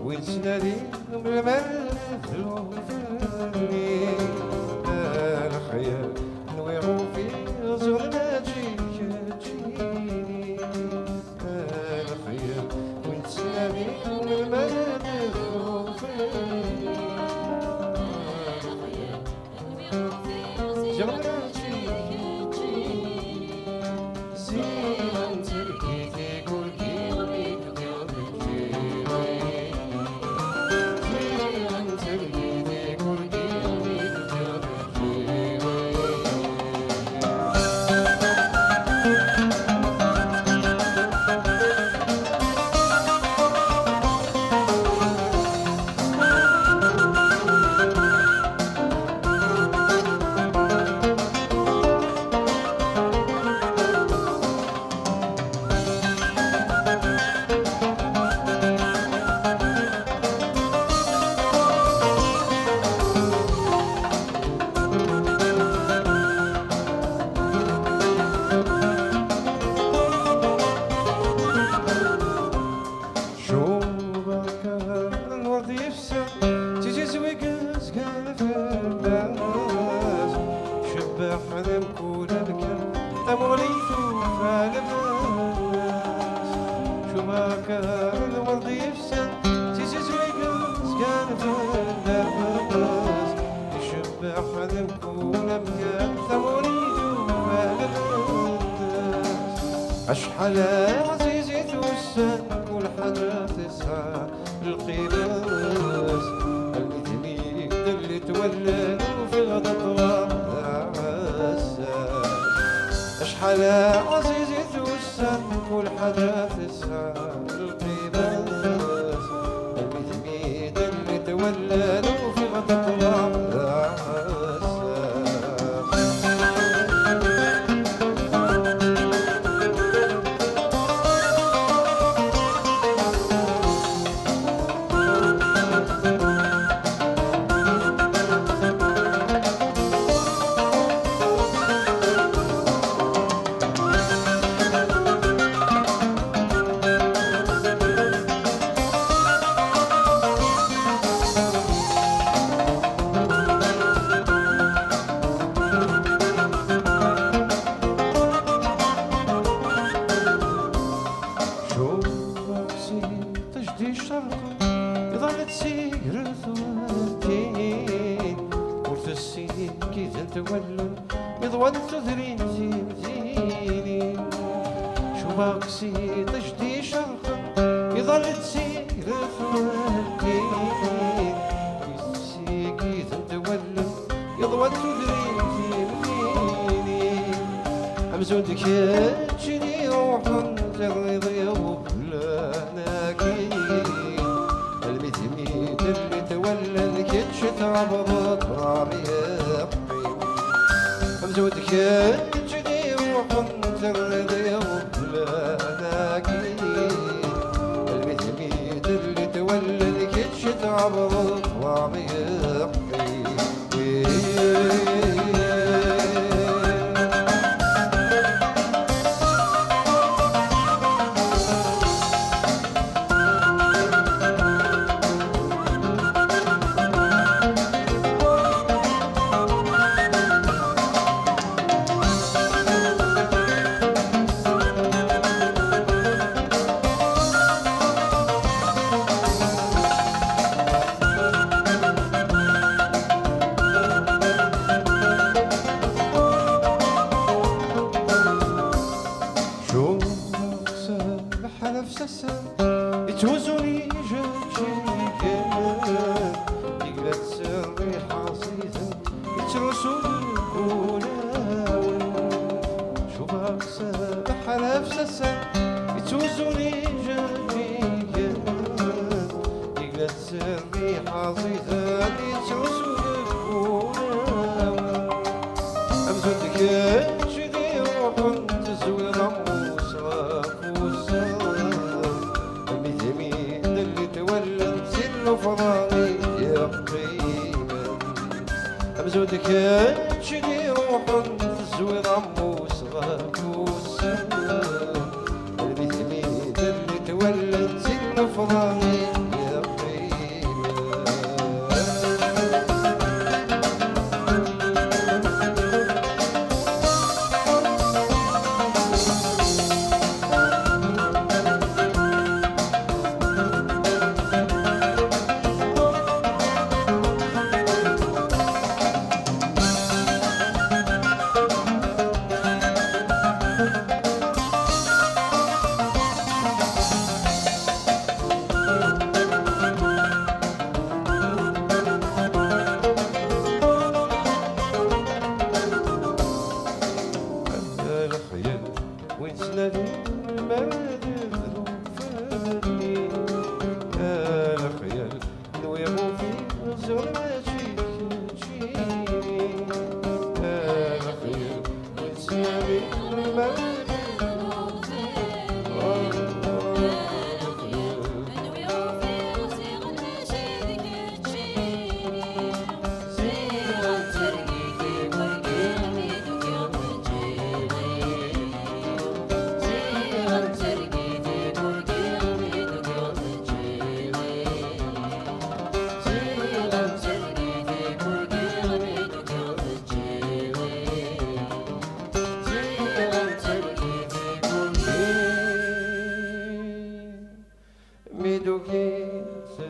ويتنادي بالمثلوب الخيال نويغو في زرنا تجيني الخيال ويتنادي بالمثلوب زرنا تجيني زينان تركيتي كل كيلومتر حذم كل الكل أموليتو فالباس شو ما كان الورد يفسد تجزوي قلس كان فالباس يشبه حذم كل الكل أموليتو فالباس أشحال عزيزي توسن كل حاجة تسعى القباس المثلي اللي تولد وفي غدا طلع أشحال عزيزي توسن كل حدا تسعى القباس المثميد اللي تولد وفي غدا طلع يظل تسير ثوانتين ورث السنين كي تولن يضوان تذرين زينين شو باقسي تجدي شرقا يظل تسير ثوانتين كي تولن يضوان تذرين زينين أمزودك يجني روحا تغيظي وبلاناكي المثميد اللي تولد كتش تعبضت رابيقي مزودك يجني روحا تغيظي وبلاناكي المثميد اللي تولد كتش تعبضت رابيقي يتوزوني جاكي يقلت سري حصيثا يترسو الكولاوي بحر فسسا يتوزوني جميع يقلت سمي حظيثا يتوزوني بونا أمزودك شدي روح تزوي رموس راكوسا أمي اللي تولد سن فضاني يا قيمة أمزودك شدي روح تزوي رموس راكوسا أمي اللي تولد سن فضاني يا قيمة الخيال وين سنادي ما ذرو فني يا الخيال نويا في زغر ماشي تجيني يا الخيال وين سنادي ما Medoguet, je